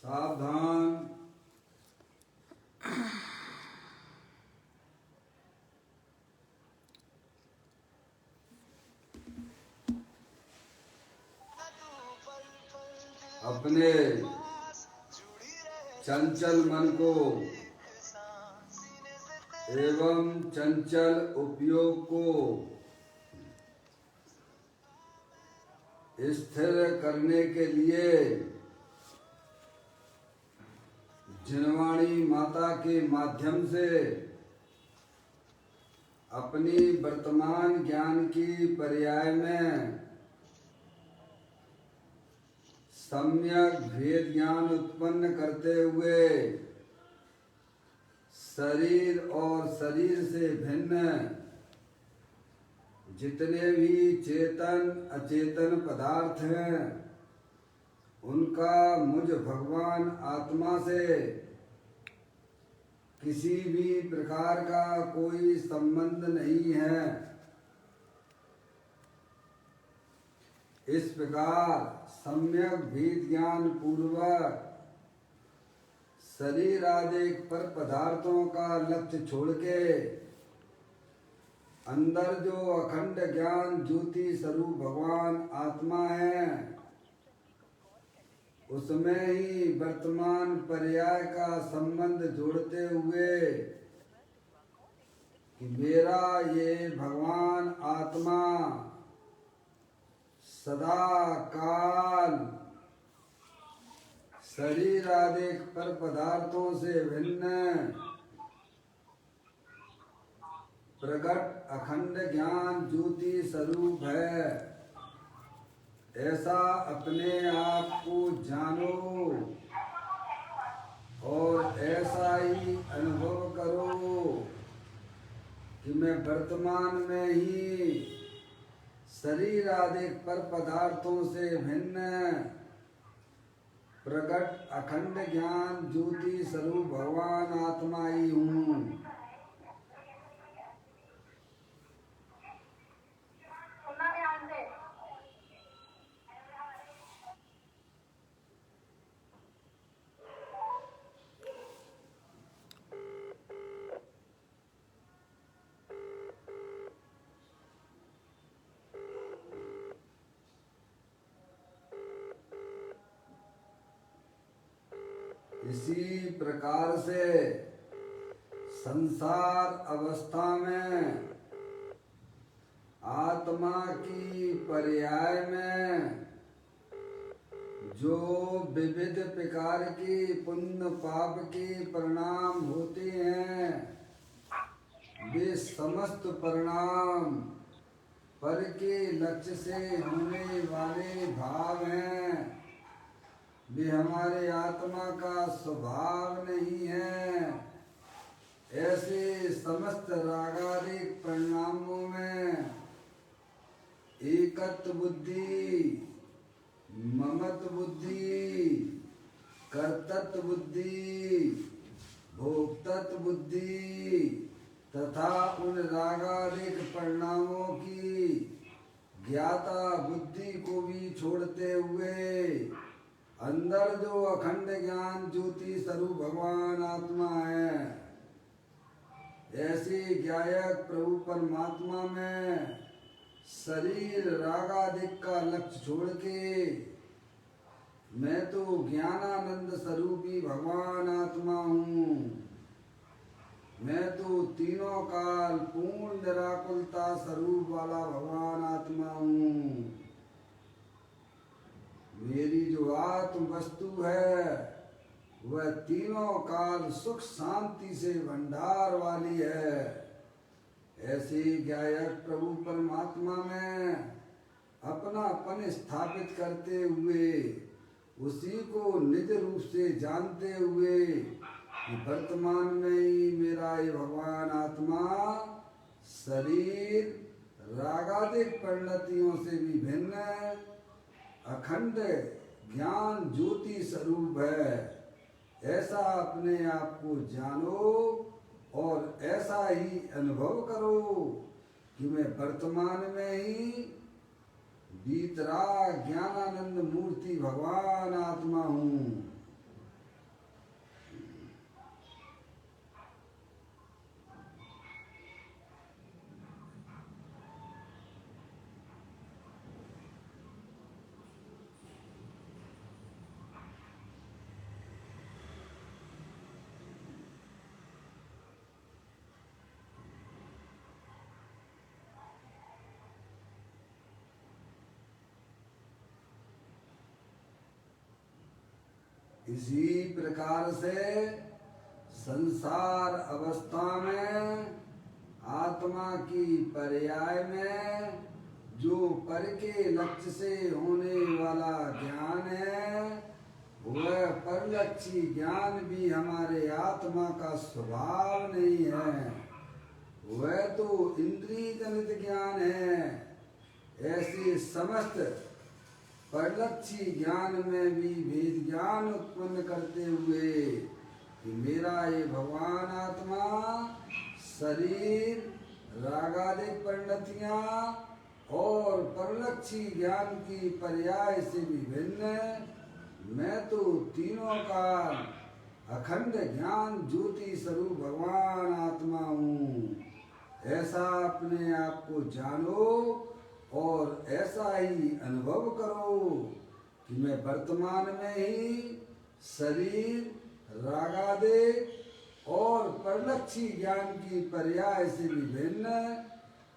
सावधान। अपने चंचल मन को एवं चंचल उपयोग को स्थिर करने के लिए जिनवाणी माता के माध्यम से अपनी वर्तमान ज्ञान की पर्याय में सम्यक भेद ज्ञान उत्पन्न करते हुए शरीर और शरीर से भिन्न जितने भी चेतन अचेतन पदार्थ हैं उनका मुझ भगवान आत्मा से किसी भी प्रकार का कोई संबंध नहीं है। इस प्रकार सम्यक भेद ज्ञान पूर्वक शरीर आदि पर पदार्थों का लक्ष्य छोड़ के अंदर जो अखंड ज्ञान ज्योति स्वरूप भगवान आत्मा है उसमें ही वर्तमान पर्याय का संबंध जोड़ते हुए कि मेरा ये भगवान आत्मा सदा काल शरीर आदि पर पदार्थों से भिन्न प्रकट अखंड ज्ञान ज्योति स्वरूप है। ऐसा अपने आप को जानो और ऐसा ही अनुभव करो कि मैं वर्तमान में ही शरीर आदि पर पदार्थों से भिन्न प्रकट अखंड ज्ञान ज्योति स्वरूप भगवान आत्मा ही हूँ। इसी प्रकार से संसार अवस्था में आत्मा की पर्याय में जो विविध प्रकार की पुण्य पाप की परिणाम होते हैं वे समस्त परिणाम पर के लक्ष्य से होने वाले भाव हैं। वे हमारे आत्मा का स्वभाव नहीं है। ऐसे समस्त रागादिक परिणामों में एकत्व बुद्धि, ममत्व बुद्धि, कर्तृत्व बुद्धि, भोक्तृत्व बुद्धि तथा उन रागादिक परिणामों की ज्ञाता बुद्धि को भी छोड़ते हुए अंदर जो अखंड ज्ञान ज्योति स्वरूप भगवान आत्मा है ऐसे ज्ञायक प्रभु परमात्मा में शरीर रागादिक का लक्ष्य छोड़ के मैं तो ज्ञानानंद स्वरूपी भगवान आत्मा हूँ। मैं तो तीनों काल पूर्ण निराकुलता स्वरूप वाला भगवान आत्मा हूँ। मेरी जो आत्म वस्तु है वह तीनों काल सुख शांति से भंडार वाली है। ऐसे ज्ञायक प्रभु परमात्मा में अपनापन स्थापित करते हुए उसी को निज रूप से जानते हुए कि वर्तमान में ही मेरा ये भगवान आत्मा शरीर रागादिक परिणतियों से भी भिन्न अखंड ज्ञान ज्योति स्वरूप है। ऐसा अपने आप को जानो और ऐसा ही अनुभव करो कि मैं वर्तमान में ही बीतरा ज्ञानानंद मूर्ति भगवान आत्मा हूँ। इसी प्रकार से संसार अवस्था में आत्मा की पर्याय में जो पर के लक्ष्य से होने वाला ज्ञान है, वह परलक्षी ज्ञान भी हमारे आत्मा का स्वभाव नहीं है, वह तो इंद्रिय जनित ज्ञान है। ऐसे समस्त परलक्षी ज्ञान में भी भेद ज्ञान उत्पन्न करते हुए कि मेरा ये भगवान आत्मा शरीर, रागादिक परिणतियां और परलक्षी ज्ञान की पर्याय से भी भिन्न, मैं तो तीनों का अखंड ज्ञान ज्योति स्वरूप भगवान आत्मा हूँ। ऐसा अपने आप को जानो और ऐसा ही अनुभव करो कि मैं वर्तमान में ही शरीर, रागादिक और परलक्षी ज्ञान की पर्याय से भी भिन्न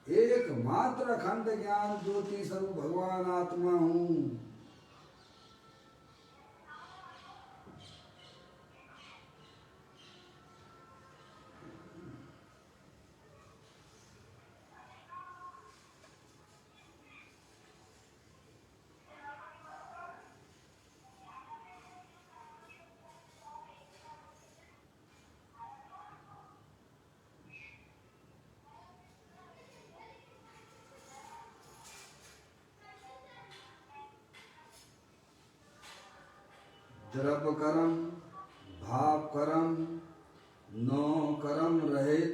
एकमात्र अखंड ज्ञान ज्योति स्वरूप भगवान आत्मा हूँ। द्रव्य कर्म, भाव कर्म, नौ कर्म रहित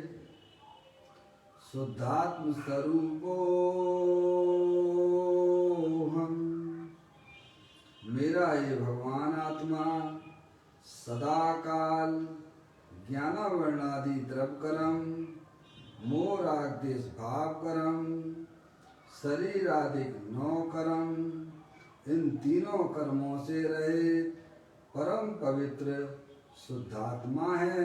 शुद्धात्म स्वरूपो हम। मेरा ये भगवान आत्मा सदा काल ज्ञानावर्णादि द्रव्य कर्म, मोह राग देश भाव कर्म, शरीर आदि नौ कर्म, इन तीनों कर्मों से रहित परम पवित्र शुद्धात्मा है।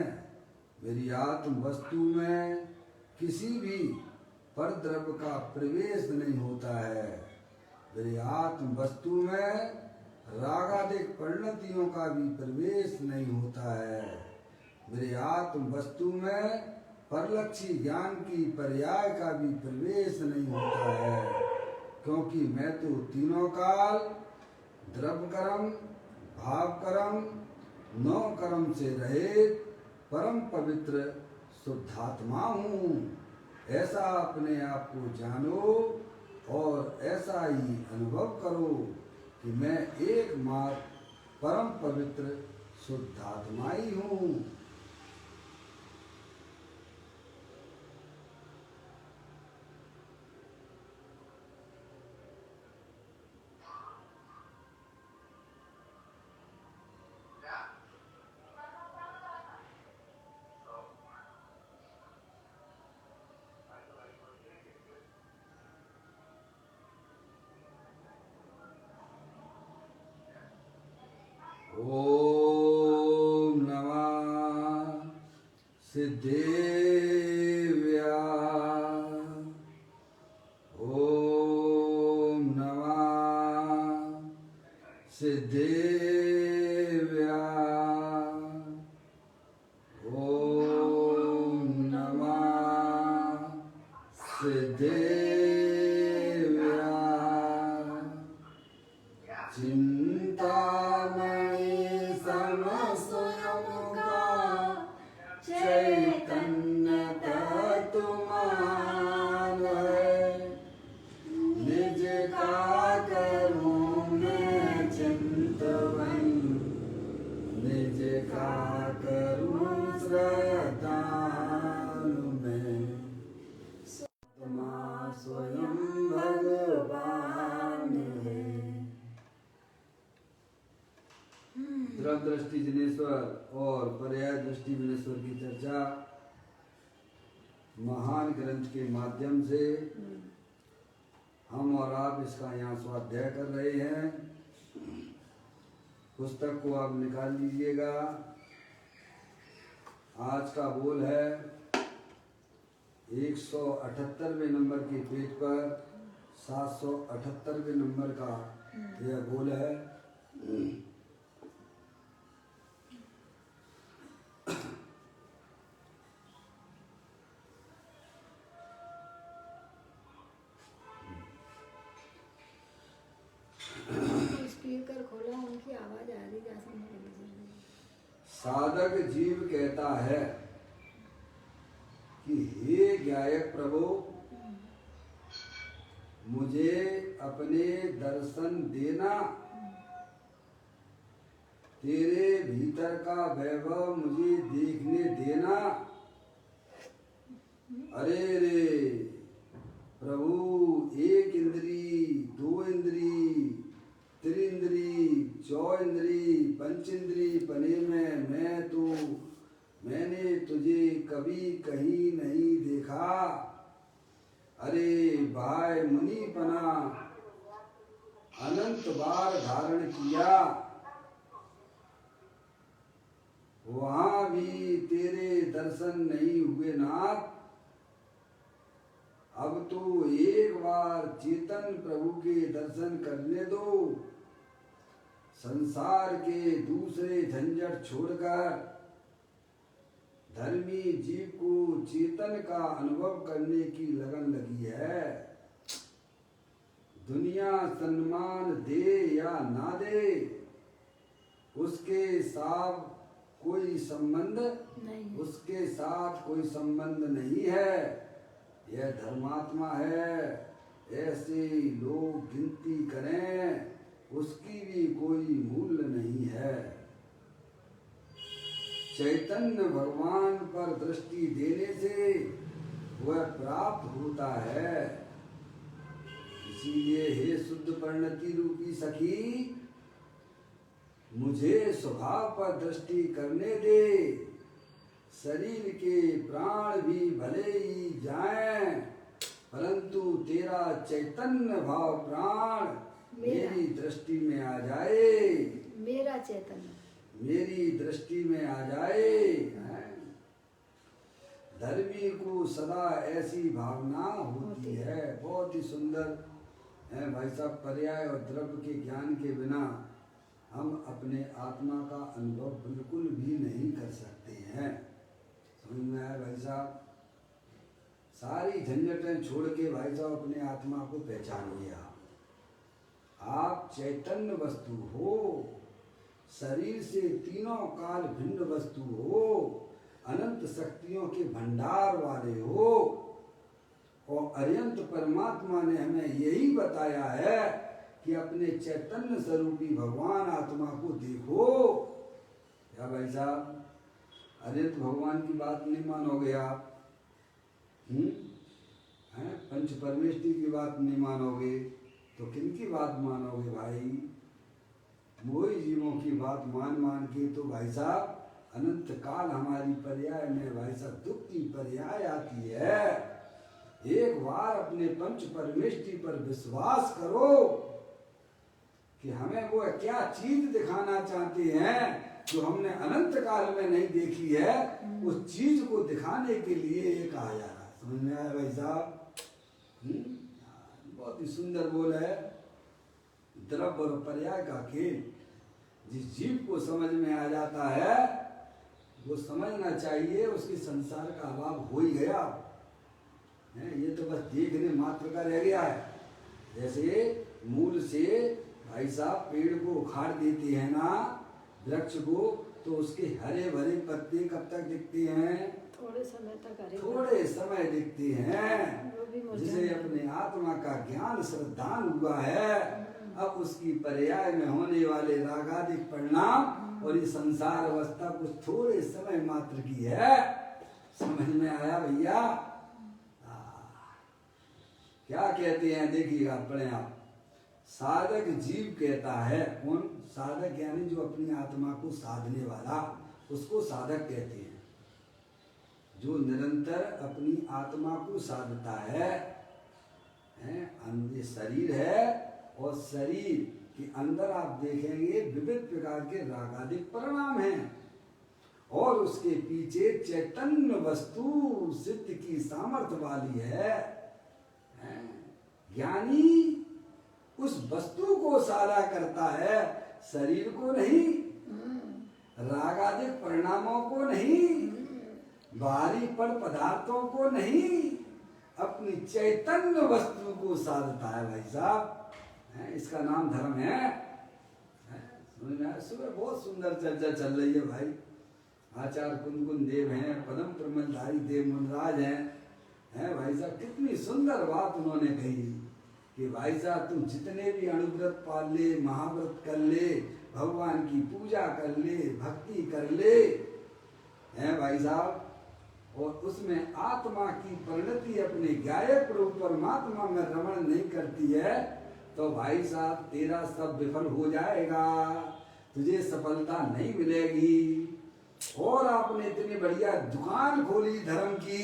मेरी आत्म वस्तु में किसी भी पर द्रव्य का प्रवेश नहीं होता है। मेरी आत्म वस्तु में रागादिक परिणतियों का भी प्रवेश नहीं होता है। मेरी आत्म वस्तु में परलक्षी ज्ञान की पर्याय का भी प्रवेश नहीं होता है, क्योंकि मैं तो तीनों काल द्रव्य कर्म, भाव कर्म, नौ कर्म से रहित परम पवित्र शुद्धात्मा हूँ। ऐसा अपने आप को जानो और ऐसा ही अनुभव करो कि मैं एकमात्र परम पवित्र शुद्धात्मा ही हूँ। ओम नमः सिद्धेव्या। ओम नमः सिद्धेव्या। ओम नमः सिद्धेव्या। चिंतामणि चैतन्य तत्वमान है, निज का करूं मैं चिंतन, निज का करूं श्रद्धान में। स्वयं भगवान है। द्रव्य दृष्टि जिनेश्वर और पर्याय दृष्टि जिनेश्वर की चर्चा महान ग्रंथ के माध्यम से हम और आप इसका यहाँ स्वाध्याय कर रहे हैं। पुस्तक को आप निकाल लीजिएगा। आज का बोल है 178वें नंबर के पेज पर 778वें नंबर का यह बोल है। साधक जीव कहता है कि हे ज्ञायक प्रभु, मुझे अपने दर्शन देना, तेरे भीतर का वैभव मुझे देखने देना। अरे रे प्रभु, एक इंद्री, दो इंद्री, त्रिंद्री, चौइंद्री, पंचेंद्री बने में मैंने तुझे कभी कहीं नहीं देखा। अरे भाई मुनिपना अनंत बार धारण किया, वहां भी तेरे दर्शन नहीं हुए नाथ। अब तो एक बार चेतन प्रभु के दर्शन करने दो। संसार के दूसरे झंझट छोड़कर धर्मी जीव को चेतन का अनुभव करने की लगन लगी है। दुनिया सम्मान दे या ना दे, उसके साथ कोई संबंध नहीं, उसके साथ कोई संबंध नहीं है। यह धर्मात्मा है, ऐसे लोग गिनती करें, उसकी भी कोई मूल्य नहीं है। चैतन्य भगवान पर दृष्टि देने से वह प्राप्त होता है। इसीलिए हे शुद्ध परिणति रूपी सखी, मुझे स्वभाव पर दृष्टि करने दे। शरीर के प्राण भी भले ही जाएं, परंतु तेरा चैतन्य भाव प्राण मेरी दृष्टि में आ जाए। मेरा चैतन्य मेरी दृष्टि में आ जाए। धर्मी को सदा ऐसी भावना होती है। बहुत ही सुंदर है भाई साहब। पर्याय और द्रव्य के ज्ञान के बिना हम अपने आत्मा का अनुभव बिल्कुल भी नहीं कर सकते हैं। समझ में आया भाई साहब? सारी झंझटें छोड़ के भाई साहब अपने आत्मा को पहचानिए। आप चैतन्य वस्तु हो, शरीर से तीनों काल भिन्न वस्तु हो, अनंत शक्तियों के भंडार वाले हो। और अनंत परमात्मा ने हमें यही बताया है कि अपने चैतन्य स्वरूपी भगवान आत्मा को देखो। क्या भाई साहब? अनंत भगवान की बात नहीं मानोगे आप? पंच परमेष्टि की बात नहीं मानोगे तो किनकी बात मानोगे भाई? मोही जीवों की बात मान के तो भाई साहब अनंत काल हमारी पर्याय में भाई साहब दुख की पर्याय आती है। एक बार अपने पंच परमेष्टि पर विश्वास करो कि हमें वो क्या चीज दिखाना चाहते हैं जो हमने अनंत काल में नहीं देखी है। उस चीज को दिखाने के लिए एक आया। समझ में आया भाई साहब? बहुत ही सुंदर बोल है। द्रव्य और पर्याय का खेल जिस जीव को समझ में आ जाता है वो समझना चाहिए उसके संसार का अभाव हो ही गया है। ये तो बस देखने मात्र का रह गया है। जैसे मूल से भाई साहब पेड़ को उखाड़ देते हैं ना, वृक्ष को, तो उसके हरे भरे पत्ते कब तक दिखते हैं? थोड़े समय तक हरे, थोड़े समय दिखते हैं। जिसे अपने आत्मा का ज्ञान श्रद्धान हुआ है, अब उसकी पर्याय में होने वाले रागादिक परिणाम और ये संसार अवस्था कुछ थोड़े समय मात्र की है। समझ में आया भैया? क्या कहते हैं देखिएगा, पढ़े आप। साधक जीव कहता है। कौन साधक? यानी जो अपनी आत्मा को साधने वाला, उसको साधक कहते हैं। जो निरंतर अपनी आत्मा को साधता है। ये शरीर है और शरीर के अंदर आप देखेंगे विविध प्रकार के रागादिक परिणाम हैं और उसके पीछे चैतन्य वस्तु सिद्ध की सामर्थ्य वाली है। ज्ञानी उस वस्तु को सारा करता है, शरीर को नहीं, रागादिक परिणामों को नहीं, बाहरी पर पदार्थों को नहीं, अपनी चैतन्य वस्तु को साधता है भाई साहब। इसका नाम धर्म है। सुबह बहुत सुंदर चर्चा चल रही है भाई। आचार्य कुंदकुन देव हैं, पदम प्रमलधारी देव मुनराज हैं भाई साहब। कितनी सुंदर बात उन्होंने कही कि भाई साहब तुम जितने भी अणुव्रत पाल ले, महाव्रत कर ले, भगवान की पूजा कर ले, भक्ति कर ले, हैं भाई साहब, और उसमें आत्मा की परिणति अपने गायक प्रभु परमात्मा में रमण नहीं करती है तो भाई साहब तेरा सब विफल हो जाएगा, तुझे सफलता नहीं मिलेगी। और आपने इतनी बढ़िया दुकान खोली धर्म की,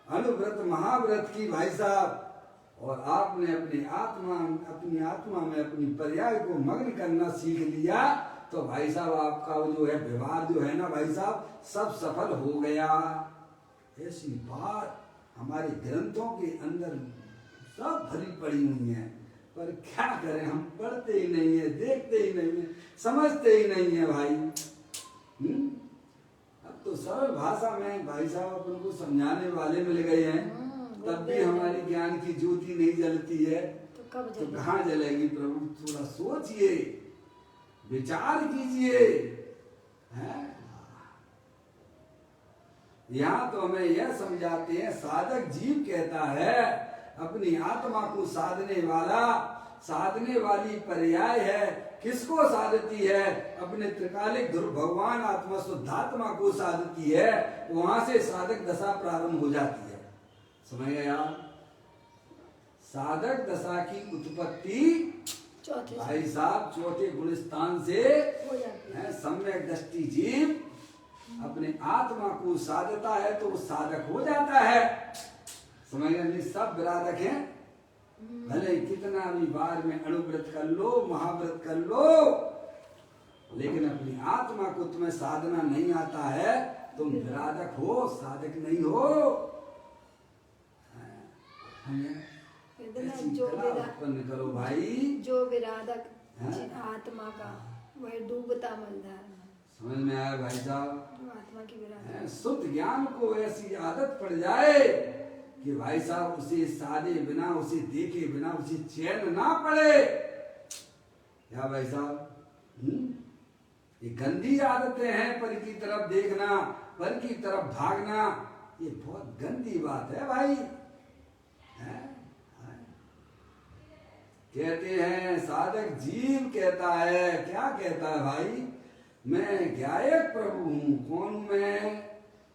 अनुव्रत महाव्रत की भाई साहब, और आपने अपनी आत्मा में अपनी पर्याय को मग्न करना सीख लिया तो भाई साहब आपका वो जो है व्यवहार जो है ना भाई साहब सब सफल हो गया। ऐसी बात हमारे ग्रंथों के अंदर सब भरी पड़ी हुई है, पर क्या करें हम पढ़ते ही नहीं है, देखते ही नहीं है, समझते ही नहीं है भाई। अब तो सरल भाषा में भाई साहब अपन को समझाने वाले मिल गए हैं, तब भी हमारी ज्ञान की ज्योति नहीं जलती है तो कहाँ जलेगी प्रभु? थोड़ा सोचिए, विचार कीजिए। यहाँ तो हमें यह समझाते हैं, साधक जीव कहता है अपनी आत्मा को साधने वाला, साधने वाली पर्याय है। किसको साधती है? अपने त्रिकालिक ध्रुव भगवान आत्मा शुद्धात्मा को साधती है, वहां से साधक दशा प्रारंभ हो जाती है। समझ गए आप? साधक दशा की उत्पत्ति भाई साहब चौथे गुण स्थान से है। सम्यक दृष्टि जीव अपने आत्मा को साधता है तो वो साधक हो जाता है। समझ गए? सब विराधक हैं, भले कितना भी बार में अणुव्रत कर लो, महाव्रत कर लो, लेकिन अपनी आत्मा को तुम्हें साधना नहीं आता है, तुम विराधक हो, साधक नहीं हो। जो उत्पन्न करो भाई, जो विराधक आत्मा का वह डूबता मलदार। समझ में आया भाई साहब? आत्मा की विराधक शुद्ध ज्ञान को ऐसी आदत पड़ जाए कि भाई साहब उसे साधे बिना, उसे देखे बिना उसे चैन ना पड़े। क्या भाई साहब? ये गंदी आदतें हैं, पर की तरफ देखना, पर की तरफ भागना, ये बहुत गंदी बात है भाई। कहते हैं साधक जीव कहता है, क्या कहता है भाई? मैं ज्ञायक प्रभु हूँ। कौन हूँ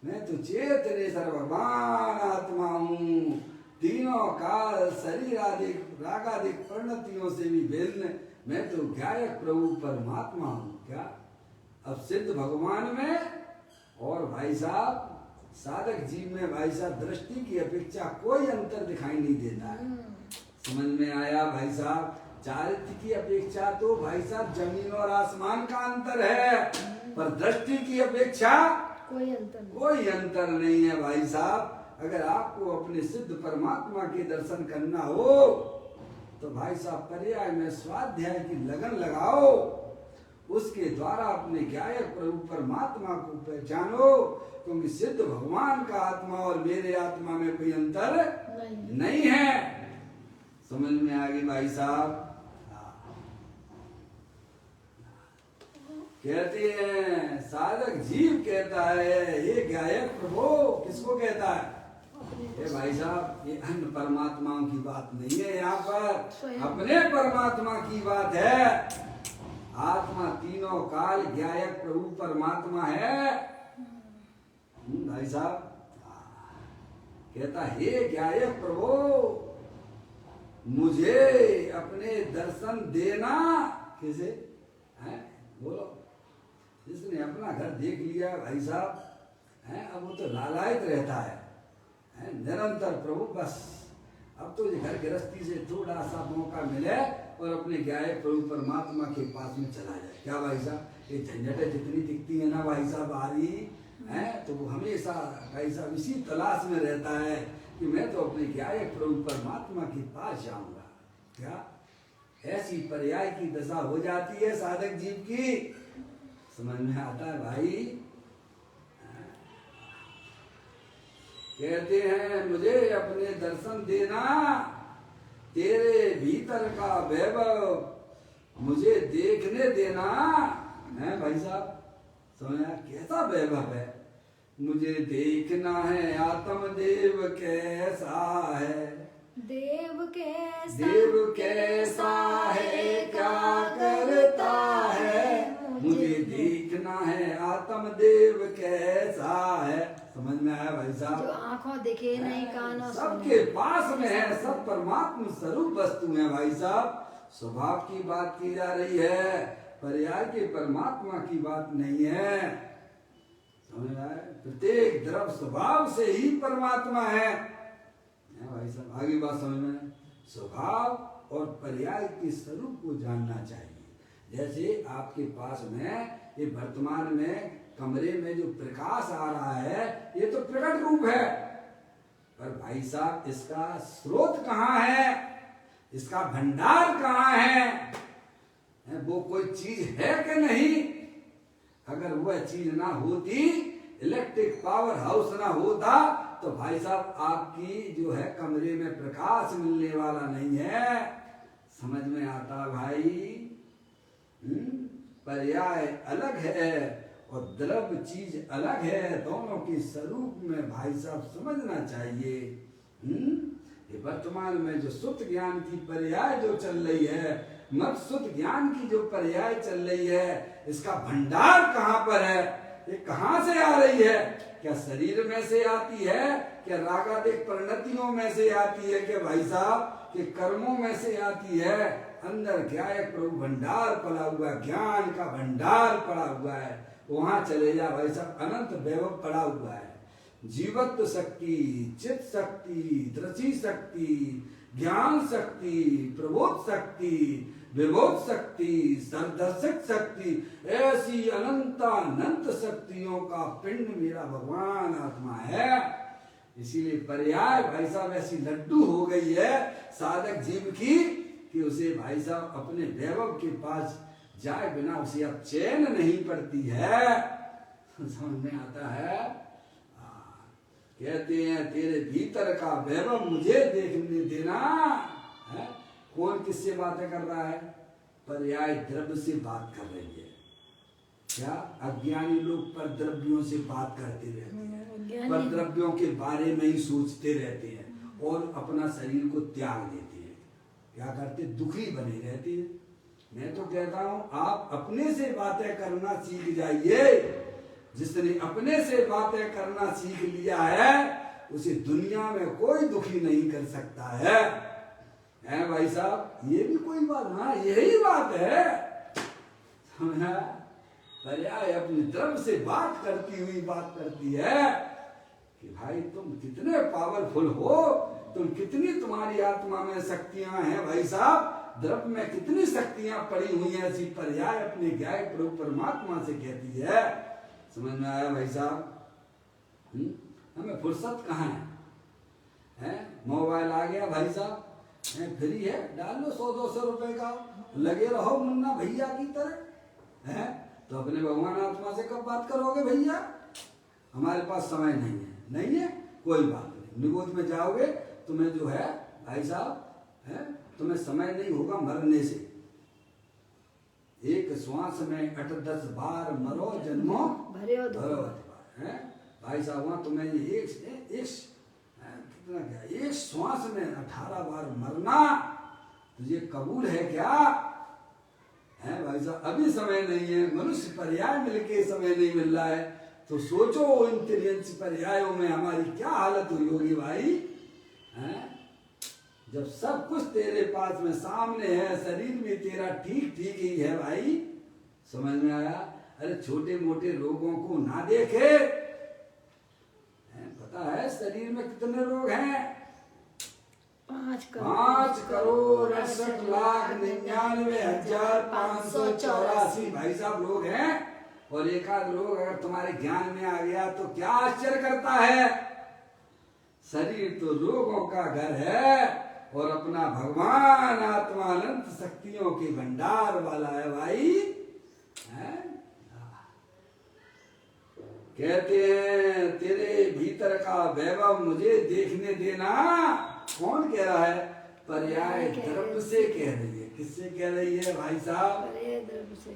मैं तो चेतनेश्वर भगवान आत्मा हूँ, तीनों काल शरीर आदि रागादिक परिणतियों से भी भिन्न मैं तो ज्ञायक प्रभु परमात्मा हूँ। क्या अब सिद्ध भगवान में और भाई साहब साधक जीव में भाई साहब दृष्टि की अपेक्षा कोई अंतर दिखाई नहीं देता है। समझ में आया भाई साहब? चारित्र की अपेक्षा तो भाई साहब जमीन और आसमान का अंतर है, पर दृष्टि की अपेक्षा कोई अंतर नहीं है भाई साहब। अगर आपको अपने सिद्ध परमात्मा के दर्शन करना हो तो भाई साहब पर्याय में स्वाध्याय की लगन लगाओ, उसके द्वारा अपने ज्ञायक प्रभु परमात्मा को पहचानो, क्योंकि सिद्ध भगवान का आत्मा और मेरे आत्मा में कोई अंतर नहीं है। समझ में आ गई भाई साहब? कहते हैं साधक जीव कहता है ये ज्ञायक प्रभु, किसको कहता है? ये भाई साहब ये अन्य परमात्माओं की बात नहीं है, यहाँ पर अपने परमात्मा की बात है। आत्मा तीनों काल ज्ञायक प्रभु परमात्मा है। भाई साहब कहता हे ज्ञायक प्रभु मुझे अपने दर्शन देना। किसे है? बोलो। जिसने अपना घर देख लिया भाई साहब है, अब वो तो लालायित रहता है निरंतर प्रभु बस अब तो घर गृहस्थी से थोड़ा सा मौका मिले और अपने ज्ञायक प्रभु परमात्मा के पास में चला जाए। क्या भाई साहब? ये झंझटें जितनी दिखती है ना भाई साहब आ रही है, तो वो हमेशा भाई साहब इसी तलाश में रहता है कि मैं तो अपने ज्ञायक प्रभु परमात्मा के पास जाऊंगा। क्या ऐसी पर्याय की दशा हो जाती है साधक जीव की? समझ में आता है भाई? कहते हैं मुझे अपने दर्शन देना, तेरे भीतर का वैभव मुझे देखने देना। है भाई साहब? समझ आया? कैसा वैभव है। मुझे देखना है आत्मदेव कैसा है, देव कैसा है क्या करता है, मुझे देखना है आत्मदेव कैसा है। समझ में आया भाई साहब? जो आंखों दिखे नहीं कानों सबके पास में है, सब परमात्मा स्वरूप वस्तु है भाई साहब। स्वभाव की बात की जा रही है, पर्याय के परमात्मा की बात नहीं है। समझ आए? प्रत्येक द्रव्य स्वभाव से ही परमात्मा है भाई साहब। आगे बात समझ में? स्वभाव और पर्याय के स्वरूप को जानना चाहिए। जैसे आपके पास में ये वर्तमान में कमरे में जो प्रकाश आ रहा है, ये तो प्रकट रूप है, पर भाई साहब इसका स्रोत कहाँ है, इसका भंडार कहाँ है? वो कोई चीज है कि नहीं? अगर वह चीज ना होती, इलेक्ट्रिक पावर हाउस ना होता, तो भाई साहब आपकी जो है कमरे में प्रकाश मिलने वाला नहीं है। समझ में आता भाई? पर्याय अलग है और द्रव्य चीज अलग है, दोनों के स्वरूप में भाई साहब समझना चाहिए। ये वर्तमान में जो शुद्ध ज्ञान की पर्याय जो चल रही है, मत शुद्ध ज्ञान की जो पर्याय चल रही है, इसका भंडार कहाँ पर है? ये कहाँ से आ रही है? क्या शरीर में से आती है? क्या रागादिक परिणतियों में से आती है? क्या भाई साहब के कर्मों में से आती है? अंदर क्या है? प्रभु भंडार पड़ा हुआ है, ज्ञान का भंडार पड़ा हुआ है। वहां चले जा भाई साहब, अनंत वैभव पड़ा हुआ है। जीवत्व शक्ति, चित्त शक्ति, दृष्टि शक्ति, ज्ञान शक्ति, प्रबोध शक्ति, विबोध शक्ति, सर्दर्शक शक्ति, ऐसी अनंत शक्तियों का पिंड मेरा भगवान आत्मा है। इसीलिए पर्याय भाई साहब ऐसी लड्डू हो गई है साधक जीव की कि उसे भाई साहब अपने वैभव के पास जाए बिना उसे अब चैन नहीं पड़ती है। समझ में आता है? कहते हैं तेरे भीतर का वैभव मुझे देखने देना है। कौन किससे बातें कर रहा है? पर्याय द्रव्य से बात कर रही है। क्या अज्ञानी लोग पर द्रव्यों से बात करते रहते हैं, पर द्रव्यों के बारे में ही सोचते रहते हैं और अपना शरीर को त्याग देते हैं। क्या करते? दुखी बने रहते हैं। मैं तो कहता हूं आप अपने से बातें करना सीख जाइए। जिसने अपने से बातें करना सीख लिया है, उसे दुनिया में कोई दुखी नहीं कर सकता है भाई साहब? ये भी कोई बात? हाँ, यही बात है। समझा? पर्याय अपनी तरफ से बात करती हुई बात करती है कि भाई तुम कितने पावरफुल हो, तुम कितनी, तुम्हारी आत्मा में शक्तियां हैं भाई साहब, द्रव्य में कितनी शक्तियां पड़ी हुई हैं। ऐसी पर्याय अपने ज्ञाय प्रभु परमात्मा से कहती है। समझ में आया भाई साहब? हमें फुर्सत कहाँ है? मोबाइल आ गया भाई साहब, फ्री है, डाल लो 100-200 रुपए का, लगे रहो मुन्ना भैया की तरह है। तो अपने भगवान आत्मा से कब बात करोगे भैया? हमारे पास समय नहीं है, कोई बात नहीं। निगोद में जाओगे तुम्हें जो है भाई साहब तुम्हें समय नहीं होगा मरने से। एक श्वास में 8-10 बार मरो जन्मो भरे भाई साहब। वहां तुम्हें एक श्वास में 18 बार मरना तुझे कबूल है क्या? है भाई साहब? अभी समय नहीं है, मनुष्य पर्याय मिलके समय नहीं मिल रहा है। तो सोचो इन 3 पर्यायों में हमारी क्या हालत हुई होगी भाई? जब सब कुछ तेरे पास में सामने है, शरीर में तेरा ठीक ही है भाई। समझ में आया? अरे छोटे मोटे रोगों को ना देखे। पता है शरीर में कितने रोग हैं? 5,68,99,584 भाई साहब लोग हैं। और एक आध रोग अगर तुम्हारे ज्ञान में आ गया तो क्या आश्चर्य करता है? शरीर तो रोगों का घर है और अपना भगवान आत्मा अनंत शक्तियों के भंडार वाला है भाई। कहते हैं तेरे भीतर का वैभव मुझे देखने देना। कौन कह रहा है? पर्याय द्रव्य से कह रही है। किससे कह रही है भाई साहब? द्रव्य से।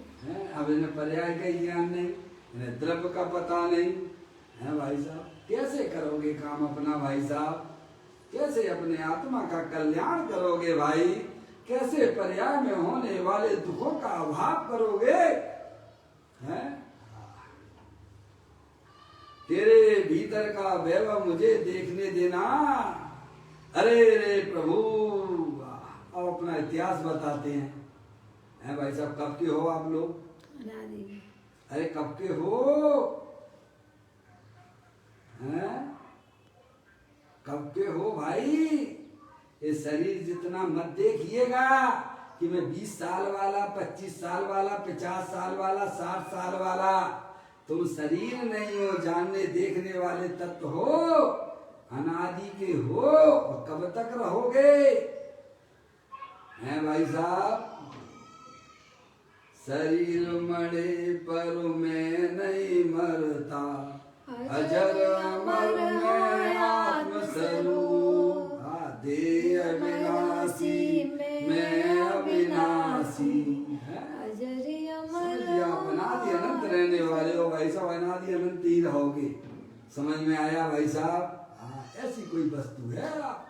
अब इन्हें पर्याय का ज्ञान नहीं, इन्हें द्रव्य का पता नहीं है भाई साहब। कैसे करोगे काम अपना भाई साहब, कैसे अपने आत्मा का कल्याण करोगे भाई, कैसे पर्याय में होने वाले दुखों का अभाव करोगे हैं? तेरे भीतर का वैभव मुझे देखने देना। अरे रे प्रभु, अब अपना इतिहास बताते हैं भाई साहब। कब के हो आप लोग? अनादि। अरे कब के हो हैं? कब के हो भाई? ये शरीर जितना मत देखिएगा कि मैं 20 साल वाला, 25 साल वाला, 50 साल वाला, 60 साल वाला। तुम शरीर नहीं हो, जानने देखने वाले तत्व हो, अनादि के हो, और कब तक रहोगे हैं भाई साहब? शरीर मरे पर मैं नहीं मरता, अजर अमर मैं आत्म स्वरूप, देह अविनाशी मैं अविनाशी है। अनादि अनंत रहने वाले हो भाई साहब, अनादि अनंत ही रहोगे। समझ में आया भाई साहब? ऐसी कोई वस्तु है आप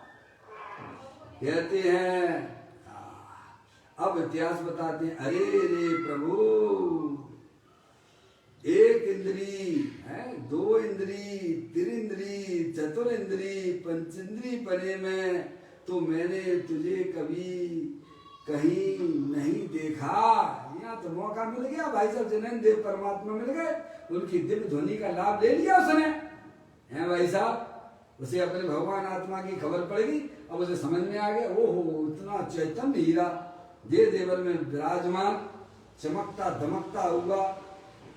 कहते हैं। अब इतिहास बताते हैं। अरे रे प्रभु, एक इंद्री है, दो इंद्री, त्रिंद्री, चतुर इंद्री, पंचेंद्री पने में तो मैंने तुझे कभी कहीं नहीं देखा। यहाँ तो मौका मिल गया भाई साहब, जिन्हें देव परमात्मा मिल गए, उनकी दिव्य ध्वनि का लाभ ले लिया उसने है भाई साहब। उसे अपने भगवान आत्मा की खबर पड़ेगी। अब उसे समझ में आ गया, ओहो इतना चैतन्य हीरा दे देवर में विराजमान, चमकता दमकता हुआ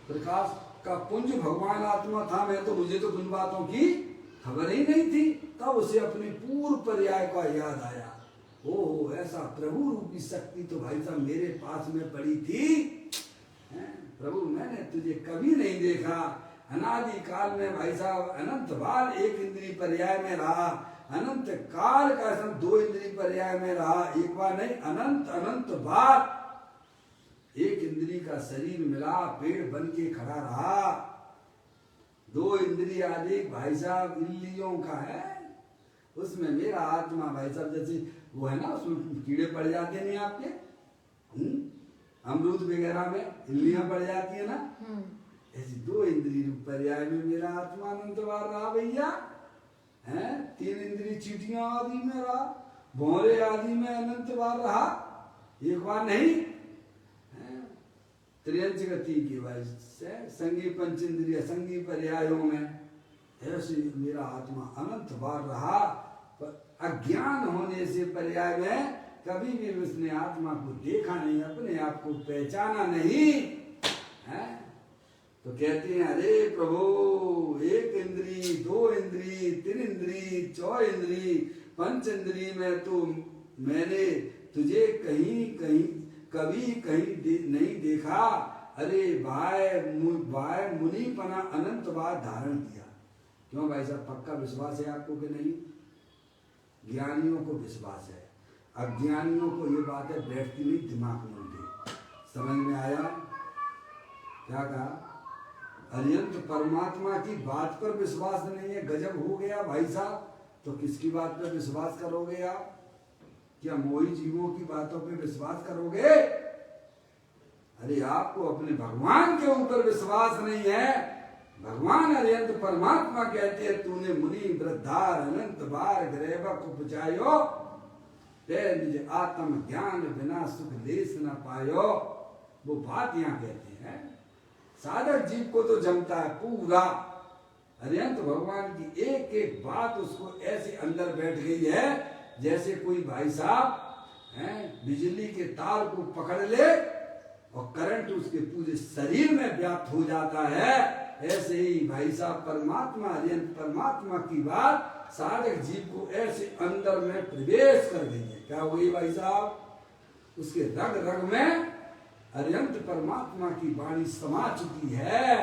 प्रकाश का पुंज भगवान आत्मा था। मैं तो, मुझे तो उन बातों की खबर ही नहीं थी। तब उसे अपने पूर्व पर्याय का याद आया। ओहो, ऐसा प्रभु रूपी शक्ति तो भाई साहब मेरे पास में पड़ी थी। प्रभु मैंने तुझे कभी नहीं देखा। अनादि काल में भाई साहब अनंत बार एक इंद्रिय पर्याय में रहा, अनंत काल का सम 2 इंद्रिय पर्याय में रहा, एक बार नहीं अनंत अनंत बार एक इंद्रिय का शरीर मिला, पेड़ बन के खड़ा रहा। 2 इंद्रिय आदि भाई साहब इल्लियों का है, उसमें मेरा आत्मा भाई साहब जैसे वो है ना, उसमें कीड़े पड़ जाते नहीं आपके, अमरूद वगैरह में इल्लियां पड़ जाती है ना, ऐसी 2 इंद्रिय पर्याय में मेरा आत्मा अनंत बार रहा भैया है। 3 इंद्रिय चीटियां आदि में रहा, भौरे आदि में अनंत बार रहा, एक बार नहीं। त्रियंच गति की भाई संगी पंचेंद्रिय संगी पर्यायों में ऐसे मेरा आत्मा अनंत बार रहा। पर अज्ञान होने से पर्याय में कभी भी उसने आत्मा को देखा नहीं, अपने आप को पहचाना नहीं है। तो कहते हैं अरे प्रभु, एक इंद्री, 2 इंद्री, 3 इंद्री, 4 इंद्री, पंच इंद्री में तो मैंने तुझे कहीं कहीं कभी कहीं नहीं देखा। अरे भाई मुनिपना अनंत बार धारण किया। क्यों भाई साहब, पक्का विश्वास है आपको कि नहीं? ज्ञानियों को विश्वास है, अज्ञानियों को ये बात है बैठती नहीं दिमाग में उनके। समझ में आया क्या कहा? अरियंत परमात्मा की बात पर विश्वास नहीं है, गजब हो गया भाई साहब। तो किसकी बात पर विश्वास करोगे आप? क्या मोही जीवों की बातों पर विश्वास करोगे? अरे आपको अपने भगवान के ऊपर विश्वास नहीं है। भगवान अरियंत परमात्मा कहते हैं, तूने मुनि वृद्धार अनंत बार ग्रैवक उपजायो, निज आत्म ज्ञान बिना सुख लेस न पायो। वो बात यहाँ कहते हैं। साधक जीव को तो जमता है पूरा। अरियंत भगवान की एक एक बात उसको ऐसे अंदर बैठ गई है जैसे कोई भाई साहब बिजली के तार को पकड़ ले और करंट उसके पूरे शरीर में व्याप्त हो जाता है। ऐसे ही भाई साहब परमात्मा, अरियंत परमात्मा की बात साधक जीव को ऐसे अंदर में प्रवेश कर गई है। क्या हुई भाई साहब? उसके रग रग में अरियंत परमात्मा की वाणी समा चुकी है?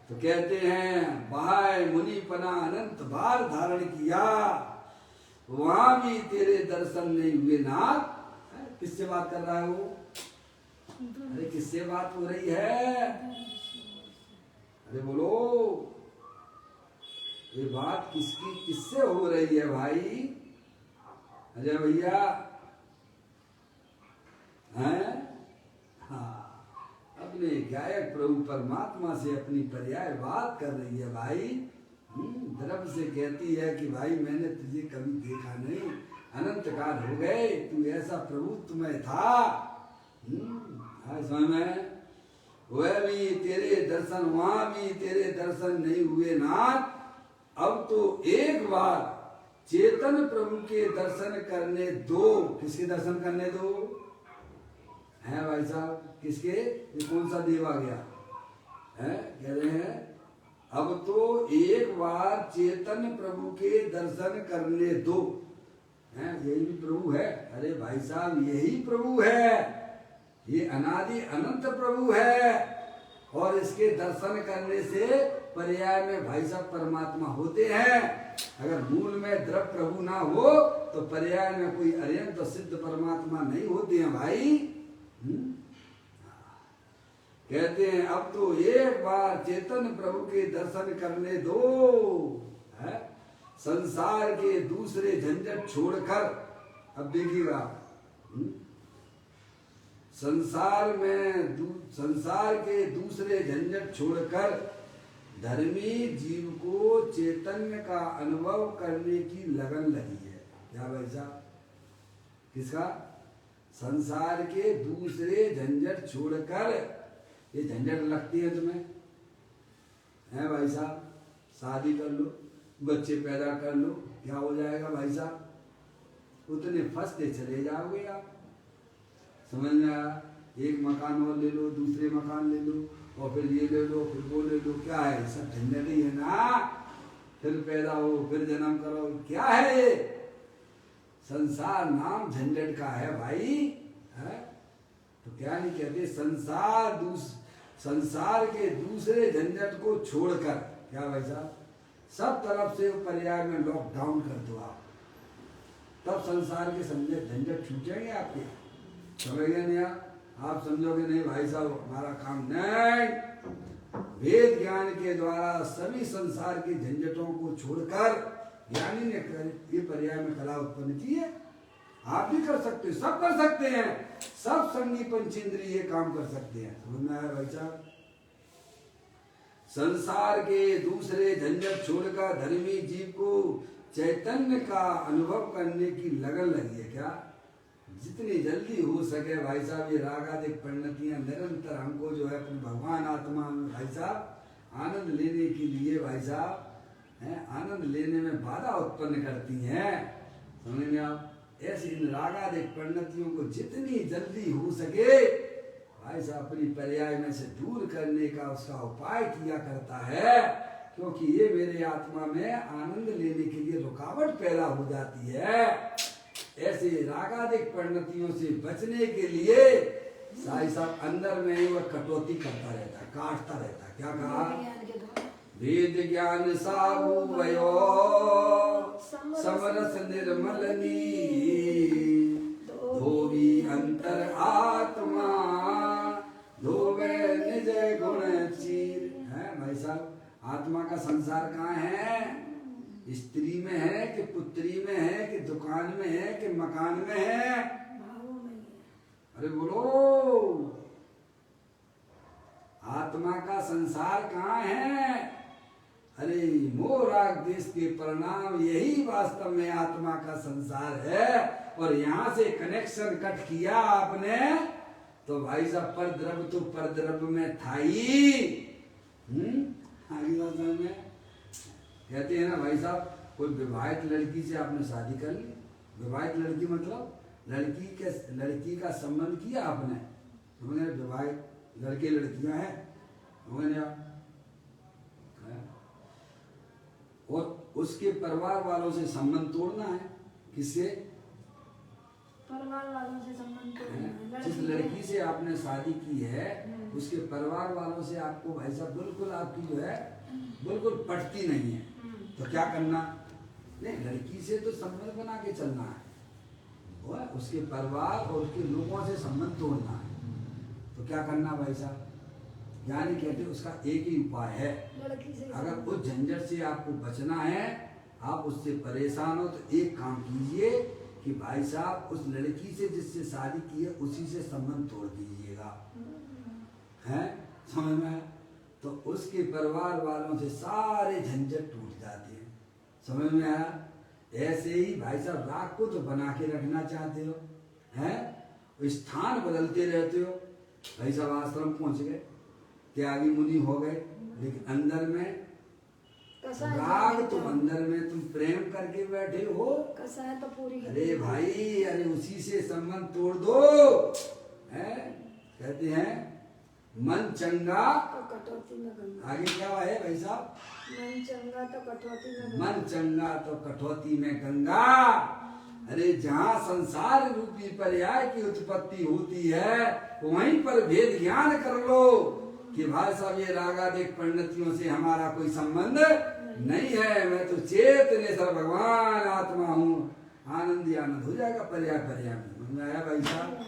तो कहते हैं भाई मुनिपना अनंत बार धारण किया, वहां भी तेरे दर्शन नहीं हुए नाथ। किससे बात कर रहा है वो? अरे किससे बात हो रही है? अरे बोलो, ये बात किससे हो रही है भाई? अजय भैया हैं? हाँ, अपने गायक प्रभु परमात्मा से अपनी पर्याय बात कर रही है भाई। द्रव्य से कहती है कि भाई मैंने तुझे कभी देखा नहीं, अनंत काल हो गए, तू ऐसा प्रभु तुम्हें था। समझ में? वह भी तेरे दर्शन, वहां भी तेरे दर्शन नहीं हुए नाथ। अब तो एक बार चेतन प्रभु के दर्शन करने दो। किसके दर्शन करने दो हैं भाई साहब? किसके? ये कौन सा देव आ गया है? कह रहे हैं अब तो एक बार चेतन प्रभु के दर्शन करने दो। हैं? यही भी प्रभु है? अरे भाई साहब यही प्रभु है, ये अनादि अनंत प्रभु है। और इसके दर्शन करने से पर्याय में भाई साहब परमात्मा होते हैं। अगर मूल में द्रव्य प्रभु ना हो तो पर्याय में कोई अत्यंत सिद्ध परमात्मा नहीं होते हैं भाई। कहते हैं अब तो एक बार चेतन प्रभु के दर्शन करने दो, है? संसार के दूसरे झंझट छोड़कर। अब देखिएगा, संसार के दूसरे झंझट छोड़कर धर्मी जीव को चैतन्य का अनुभव करने की लगन लगी है। क्या भाई साहब? किसका? संसार के दूसरे झंझट छोड़कर। ये झंझट लगती है तुम्हें? है भाई साहब? शादी कर लो, बच्चे पैदा कर लो, क्या हो जाएगा भाई साहब? उतने फंसते चले जाओगे आप। समझ में आया? एक मकान और ले लो, दूसरे मकान ले लो, और फिर ये ले लो, फिर वो ले लो। क्या है? सब झंझट ही है ना। फिर पैदा हो, फिर जन्म करो, क्या है ये? संसार नाम झंझट का है भाई। है? तो क्या नहीं कहते? संसार के दूसरे झंझट को छोड़कर। क्या भाई साहब? सब तरफ से पर्याय में लॉकडाउन कर दो आप, तब संसार के झंझट छूटेंगे आपके। समझ गए नहीं आप? समझोगे नहीं भाई साहब हमारा काम नहीं। वेद ज्ञान के द्वारा सभी संसार के झंझटों को छोड़कर ज्ञानी ने ये पर्याय में कला उत्पन्न की है। आप भी कर सकते, सब कर सकते हैं, सब संगी पंचेंद्रिय काम कर सकते हैं। समझ में आया भाई साहब? संसार के दूसरे झंझट छोड़कर धर्मी जीव को चैतन्य का अनुभव करने की लगन लगी है। क्या? जितनी जल्दी हो सके भाई साहब ये रागादिक परिणतियां निरंतर हमको जो है अपने भगवान आत्मा में भाई साहब आनंद लेने के लिए भाई साहब आनंद लेने में बाधा उत्पन्न करती हैं। समझ में आप? ऐसी इन रागादिक परिणतियों को जितनी जल्दी हो सके भाई साहब अपनी पर्याय में से दूर करने का उसका उपाय किया करता है, क्योंकि ये मेरे आत्मा में आनंद लेने के लिए रुकावट पैदा हो जाती है। ऐसे रागादिक परिणतियों से बचने के लिए साईं साहब अंदर में ही वह कटौती करता रहता है, काटता रहता है। क्या कहा? वेद ज्ञान साहु वयो समरस निर्मलनी धोवी अंतर आत्मा धोवे निज गुण चीर। है भाई साहब? आत्मा का संसार कहाँ है? स्त्री में है कि पुत्री में है कि दुकान में है कि मकान में है? अरे बोलो, आत्मा का संसार कहाँ है? अरे मोराग देश के परिणाम यही वास्तव में आत्मा का संसार है। और यहाँ से कनेक्शन कट किया आपने तो भाई साहब पर द्रव्य तो पर द्रव्य में था ही। आगे बात में कहते हैं ना भाई साहब, कोई विवाहित लड़की से आपने शादी कर ली। विवाहित लड़की मतलब लड़की का संबंध किया आपने। विवाहित लड़के लड़कियां हैं, और उसके परिवार वालों से संबंध तोड़ना है। किससे? परिवार वालों से संबंध तोड़ना है। जिस लड़की से आपने शादी की है उसके परिवार वालों से आपको भाई साहब बिल्कुल आपकी जो है बिल्कुल पटती नहीं है। तो क्या करना? नहीं, लड़की से तो संबंध बना के चलना है, उसके परिवार और उसके लोगों से संबंध तोड़ना है। तो क्या करना भाई साहब? ज्ञानी कहते हैं उसका एक ही उपाय है। लड़की से अगर उस झंझट से आपको बचना है, आप उससे परेशान हो, तो एक काम कीजिए कि भाई साहब उस लड़की से जिससे शादी की है उसी से संबंध तोड़ दीजिएगा। हैं, समझ में आया? तो उसके परिवार वालों से सारे झंझट टूट जाते हैं। समझ में आया? ऐसे ही भाई साहब राग को तो बना के रखना चाहते हो, हैं, स्थान बदलते रहते हो। भाई साहब आश्रम पहुंच गए, त्यागी मुनि हो गए, लेकिन अंदर में राग, तो अंदर में तुम प्रेम करके बैठे हो। कसा है तो पूरी। अरे भाई, अरे उसी से संबंध तोड़ दो। हैं, कहते हैं मन चंगा तो कटौती में गंगा। आगे क्या है भाई साहब? मन चंगा तो कटौती में गंगा। मन चंगा तो कटौती में गंगा। अरे जहाँ संसार रूपी पर्याय की उत्पत्ति होती है, वहीं पर भेद ज्ञान कर लो कि भाई साहब ये रागादिक परिणतियों से हमारा कोई संबंध नहीं है। मैं तो चेतनेश्वर भगवान आत्मा हूँ। आनंद आनंद हो जाएगा पर्याय पर्याय में। आया भाई साहब?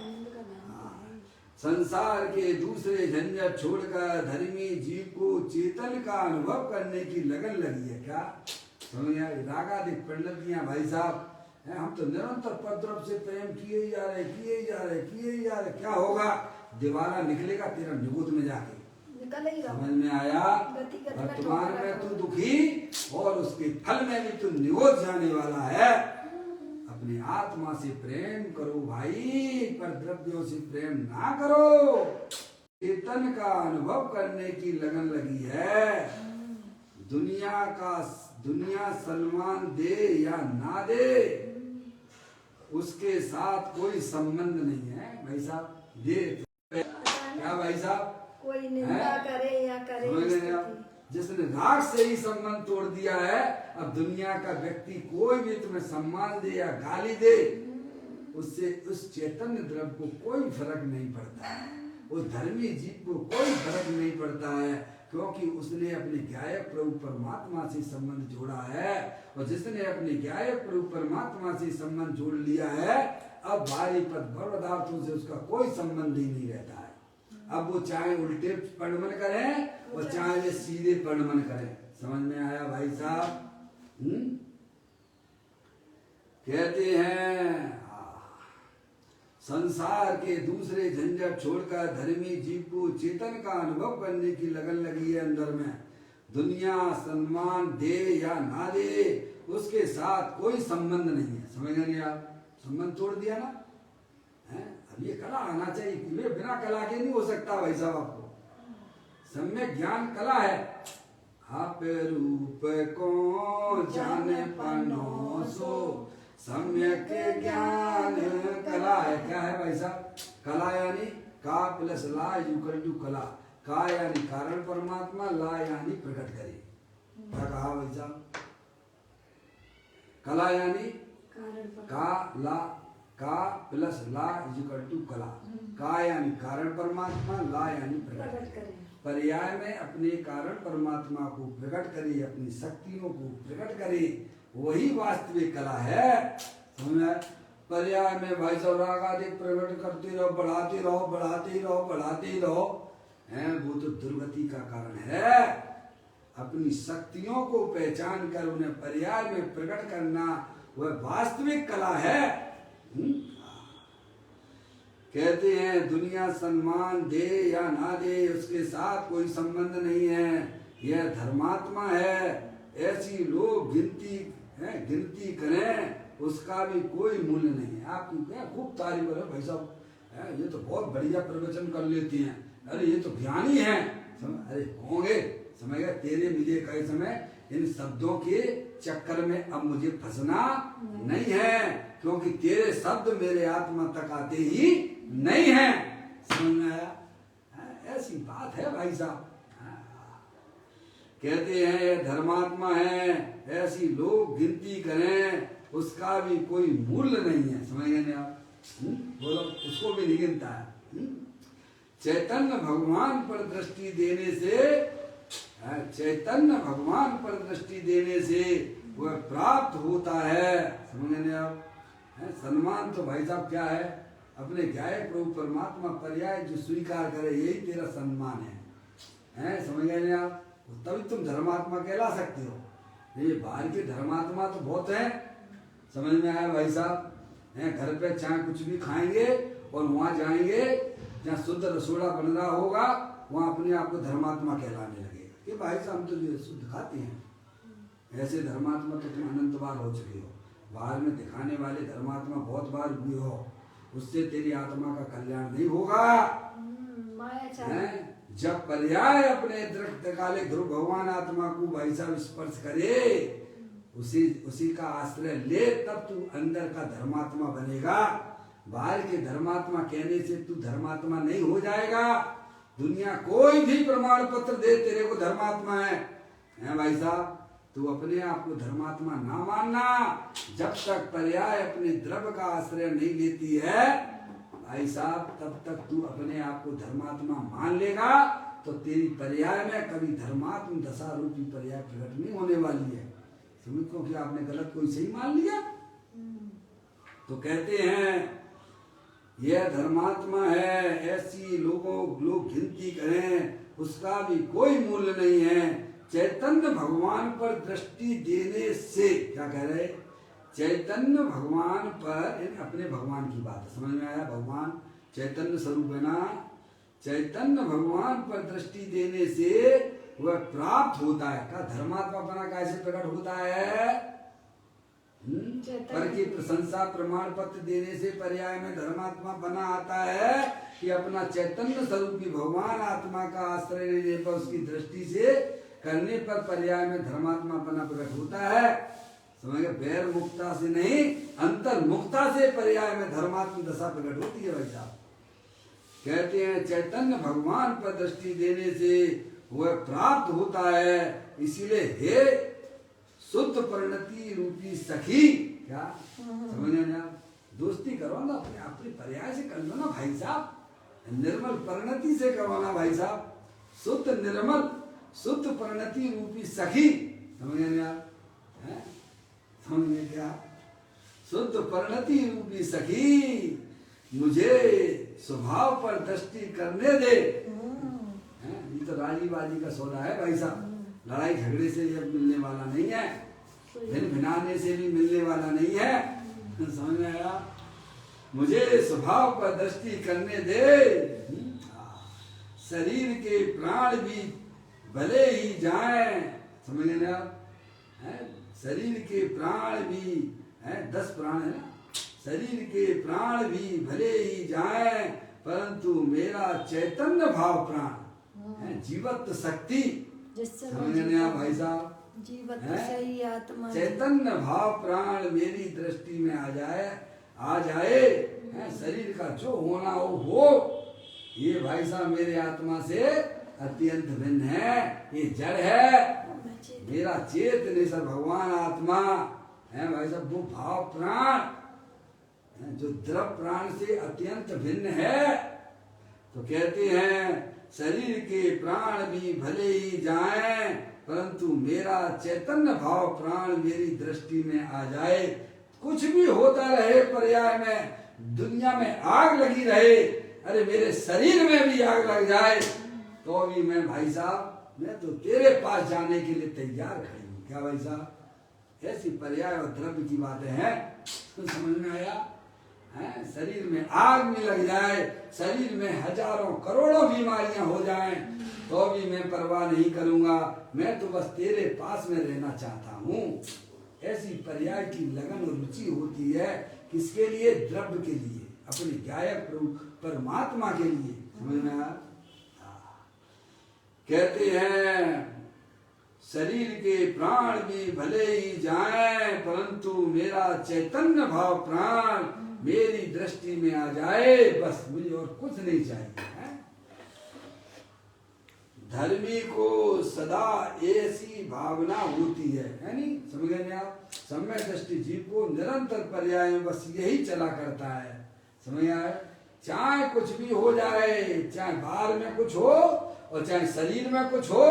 संसार के दूसरे झंझट छोड़कर धर्मी जीव को चेतन का अनुभव करने की लगन लगी है। क्या समझ आया? रागादिक परिणतियां भाई साहब, हम तो निरंतर पद्रव से प्रेम किए ही जा रहे, किए ही जा रहे, किए ही जा रहे। क्या होगा? दीवारा निकलेगा तेरा निगुत में जाके। समझ में आया? वर्तमान में तू दुखी और उसके फल में भी तू निगुत जाने वाला है। अपने आत्मा से प्रेम करो भाई, पर द्रव्यों से प्रेम ना करो। चेतन का अनुभव करने की लगन लगी है। दुनिया सम्मान दे या ना दे, उसके साथ कोई संबंध नहीं है भाई साहब। दे क्या भाई साहब? कोई निंदा करे या करे, जिसने राग से ही संबंध तोड़ दिया है, अब दुनिया का व्यक्ति कोई भी तुम्हें सम्मान दे या गाली दे, उससे उस चैतन्य द्रव्य को कोई फर्क नहीं पड़ता है। उस धर्मी जीव को कोई फर्क नहीं पड़ता है, क्योंकि उसने अपने गायक प्रभु परमात्मा से संबंध जोड़ा है। और जिसने अपने गायक प्रभु परमात्मा से संबंध जोड़ लिया है, अब भारी पदार्थों से उसका कोई संबंध ही नहीं रहता है। अब वो चाहे उल्टे पढ़मन करें और चाहे वे सीधे पढ़मन करें। समझ में आया भाई साहब? कहते हैं संसार के दूसरे झंझट छोड़कर धर्मी जीव को चेतन का अनुभव करने की लगन लगी है अंदर में। दुनिया सम्मान दे या ना दे, उसके साथ कोई संबंध नहीं है। समझ गए नहीं आप? संबंध तोड़ दिया ना है? अब ये कला आना चाहिए, बिना कला के नहीं हो सकता भाई साहब। आपको सम्यक ज्ञान कला है। आप रूप को जाने पानो सो सम्यक ज्ञान कला है। क्या है भाई साहब? कला यानी का प्लस ला इक्वल टू कला। का यानी कारण परमात्मा, ला यानी प्रकट करे। क्या कहा भाई साहब? कला यानी का ला, का प्लस ला इक्वल टू कला। का यानी कारण परमात्मा, ला यानी प्रकट करे। पर्याय में अपने कारण परमात्मा को प्रकट करे, अपनी शक्तियों को प्रकट करे, वही वास्तविक कला है। समझ? पर्याय में भाई साहब राग आदि प्रकट करते रहो, बढ़ाते रहो, बढ़ाते रहो, बढ़ाते रहो, हैं, वो तो दुर्गति का कारण है। अपनी शक्तियों को पहचान कर उन्हें पर्याय में प्रकट करना वह वास्तविक कला है। कहते हैं दुनिया सम्मान दे या ना दे, उसके साथ कोई संबंध नहीं है। यह धर्मात्मा है। ऐसी लोग गिनती करें, उसका भी कोई मूल्य नहीं है। आप खूब तारीफ करो भाई साहब, ये तो बहुत बढ़िया प्रवचन कर लेती हैं, अरे ये तो ज्ञानी है। अरे होंगे, समझ गए? तेरे मुझे कई समय इन शब्दों के चक्कर में अब मुझे फंसना नहीं है, क्योंकि तेरे शब्द मेरे आत्मा तक आते ही नहीं है। समझ में आया? ऐसी बात है भाई साहब। कहते हैं ये धर्मात्मा है, ऐसी लोग गिनती करें, उसका भी कोई मूल्य नहीं है। समझ गए आप? बोलो, उसको भी नहीं गिनता है। चैतन्य भगवान पर दृष्टि देने से, चैतन्य भगवान पर दृष्टि देने से वह प्राप्त होता है। समझ गए आप? सम्मान तो भाई साहब क्या है? अपने गायक प्रभु परमात्मा पर्याय जो स्वीकार करे यही तेरा सम्मान है, समझ गए ना आप? तभी तुम धर्मात्मा कहला सकते हो। ये बाहर के धर्मात्मा तो बहुत हैं, समझ में आया भाई साहब? घर पे चाहे कुछ भी खाएंगे और वहां जाएंगे जहाँ शुद्ध रसोड़ा बन रहा होगा वहां अपने आप को धर्मात्मा कहलाने लगेगा कि भाई साहब हम तो ये शुद्ध खाते हैं। ऐसे धर्मात्मा तो तुम अनंत बार हो चुके हो। बाहर में दिखाने वाले धर्मात्मा बहुत बार हुए हो, उससे तेरी आत्मा का कल्याण नहीं होगा। जब पर्याय अपने दृष्ट काले गुरु भगवान आत्मा को भाई साहब स्पर्श करे, उसी का आश्रय ले, तब तू अंदर का धर्मात्मा बनेगा। बाहर के धर्मात्मा कहने से तू धर्मात्मा नहीं हो जाएगा। दुनिया कोई भी प्रमाण पत्र दे तेरे को धर्मात्मा है भाई साहब, तू अपने आप को धर्मात्मा ना मानना। जब तक पर्याय अपने द्रव्य का आश्रय नहीं लेती है भाई साहब, तब तक तू अपने आप को धर्मात्मा मान लेगा तो तेरी पर्याय में कभी धर्मात्म दशा रूपी पर्याय प्रकट नहीं होने वाली है। समझ को कि आपने गलत कोई सही मान लिया। तो कहते हैं यह धर्मात्मा है, ऐसी लोग गिनती करें उसका भी कोई मूल्य नहीं है। चैतन्य भगवान पर दृष्टि देने से, क्या कह रहे, चैतन्य भगवान पर, अपने भगवान की बात समझ में आया? भगवान चैतन्य स्वरूप है ना, चैतन्य भगवान पर दृष्टि देने से वह प्राप्त होता है। का धर्मात्मा बना कैसे प्रकट होता है? पर की प्रशंसा प्रमाण पत्र देने से पर्याय में धर्मात्मा बना आता है कि अपना चैतन्य स्वरूपी भगवान आत्मा का आश्रय लेने पर, उसकी दृष्टि से करने पर पर्याय में धर्मात्मा बना प्रकट होता है। समझ गए? बैर मुक्ता से नहीं, अंतर मुक्ता से पर्याय में धर्मात्म दशा प्रकट होती है भाई साहब। कहते हैं चैतन्य भगवान पर दृष्टि देने से वह प्राप्त होता है। इसीलिए हे शुद्ध परिणति रूपी सखी, क्या समझ ना, दोस्ती करो ना अपने पर्याय से कर लो ना भाई साहब, निर्मल परिणति से करो ना भाई साहब। शुद्ध निर्मल शुद्ध परिणति रूपी सखी, समझ आप? समझ क्या? शुद्ध परिणति रूपी सखी मुझे स्वभाव पर दृष्टि करने दे। ये तो राजी बाजी का सौदा है भाई साहब। लड़ाई झगड़े से ये मिलने वाला नहीं है, भिन भिनाने से भी मिलने वाला नहीं है। समझ में आया? मुझे स्वभाव पर दृष्टि करने दे। शरीर के प्राण भी भले ही जाएं, समझ ना, शरीर के प्राण भी 10 प्राण है ना, शरीर के प्राण भी भले ही जाएं, परंतु मेरा चैतन्य भाव प्राण जीवत्व शक्ति, समझने आप भाई साहब? जीवत्व सही आत्मा, चैतन्य भाव प्राण मेरी दृष्टि में आ जाए, शरीर का जो होना हो, ये भाई साहब मेरे आत्मा से अत्यंत भिन्न है। ये जड़ है, मेरा चेतन सर भगवान आत्मा है भाई साहब, वो भाव प्राण जो द्रव प्राण से अत्यंत भिन्न है। तो कहते हैं शरीर के प्राण भी भले ही जाएं, परंतु मेरा चैतन्य भाव प्राण मेरी दृष्टि में आ जाए। कुछ भी होता रहे पर्याय में, दुनिया में आग लगी रहे, अरे मेरे शरीर में भी आग लग जाए तो भी मैं भाई साहब, मैं तो तेरे पास जाने के लिए तैयार खड़ी हूँ। क्या भाई साहब? ऐसी पर्याय और द्रव्य की बातें हैं, तो समझ में आया? शरीर में आग में लग जाए, शरीर में हजारों करोड़ों बीमारियां हो जाएं, तो भी मैं परवाह नहीं करूंगा, मैं तो बस तेरे पास में रहना चाहता हूँ। ऐसी पर्याय की लगन और रुचि होती है। किसके लिए? द्रव्य के लिए, अपने गायक प्रभु परमात्मा के लिए। समझ में आया? कहते हैं शरीर के प्राण भी भले ही जाएं, परंतु मेरा चैतन्य भाव प्राण मेरी दृष्टि में आ जाए, बस मुझे और कुछ नहीं चाहिए। धर्मी को सदा ऐसी भावना होती है नहीं? समझ गए आप? सम्यक दृष्टि जीव को निरंतर पर्याय में बस यही चला करता है। समझ आए? चाहे कुछ भी हो जाए, चाहे बाहर में कुछ हो और चाहे शरीर में कुछ हो,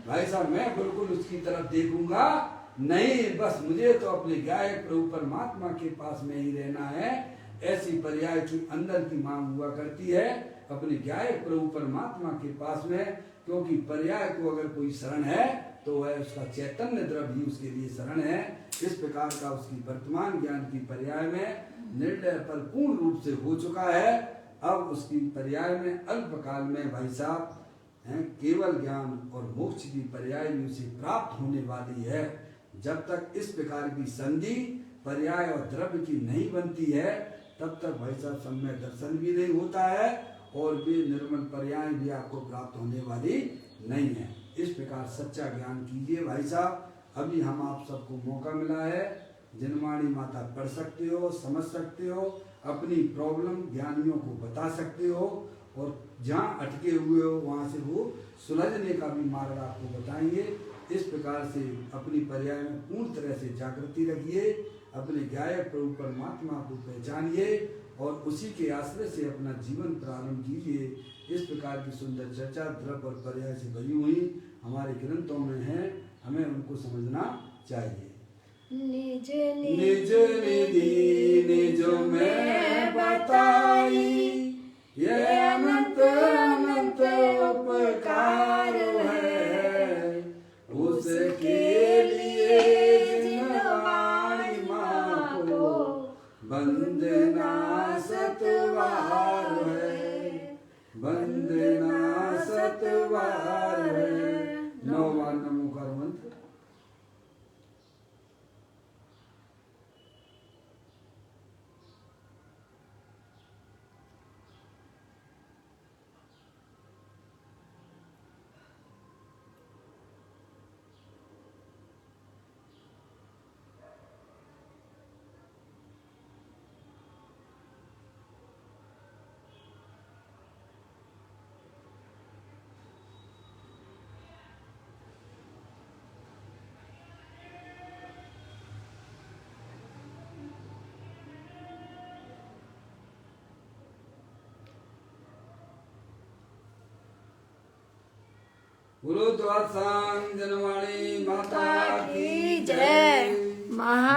भाई साहब मैं बिल्कुल उसकी तरफ देखूंगा नहीं, बस मुझे तो अपने गायक प्रभु परमात्मा के पास में ही रहना है। ऐसी पर्याय की अंदर की मांग हुआ करती है अपने गायक प्रभु परमात्मा के पास में, क्योंकि पर्याय को अगर कोई शरण है तो वह उसका चैतन्य द्रव्य ही उसके लिए शरण है। इस प्रकार का उसकी वर्तमान ज्ञान की पर्याय में निर्णय पर पूर्ण रूप से हो चुका है। अब उसकी पर्याय में अल्प काल में भाई साहब केवल ज्ञान और मोक्ष की पर्याय भी उसे प्राप्त होने वाली है। जब तक इस प्रकार की संधि पर्याय और द्रव्य की नहीं बनती है तब तक भाई साहब सम्य दर्शन भी नहीं होता है और भी निर्मल पर्याय भी आपको प्राप्त होने वाली नहीं है। इस प्रकार सच्चा ज्ञान कीजिए भाई साहब। अभी हम आप सबको मौका मिला है, जनवाणी माता पढ़ सकते हो, समझ सकते हो, अपनी प्रॉब्लम ज्ञानियों को बता सकते हो और जहाँ अटके हुए हो वहाँ से वो सुलझने का भी मार्ग आपको बताएंगे। इस प्रकार से अपनी पर्याय में पूर्ण तरह से जागृति रखिए, अपने गायक प्रभु परमात्मा को पहचानिए और उसी के आश्रय से अपना जीवन प्रारंभ कीजिए। इस प्रकार की सुंदर चर्चा द्रव्य और पर्याय से भरी हुई हमारे ग्रंथों में है, हमें उनको समझना चाहिए। निज निज निधि निज में बताई, ये अनंत अनंत उपकार है, उसके लिए जिनवाणी माँ को वंदना सतवार है, वंदना सतवार है। 9 बार नमोकार मंत्र। बोलो द्वादशांग जनवाणी माता की जय। महा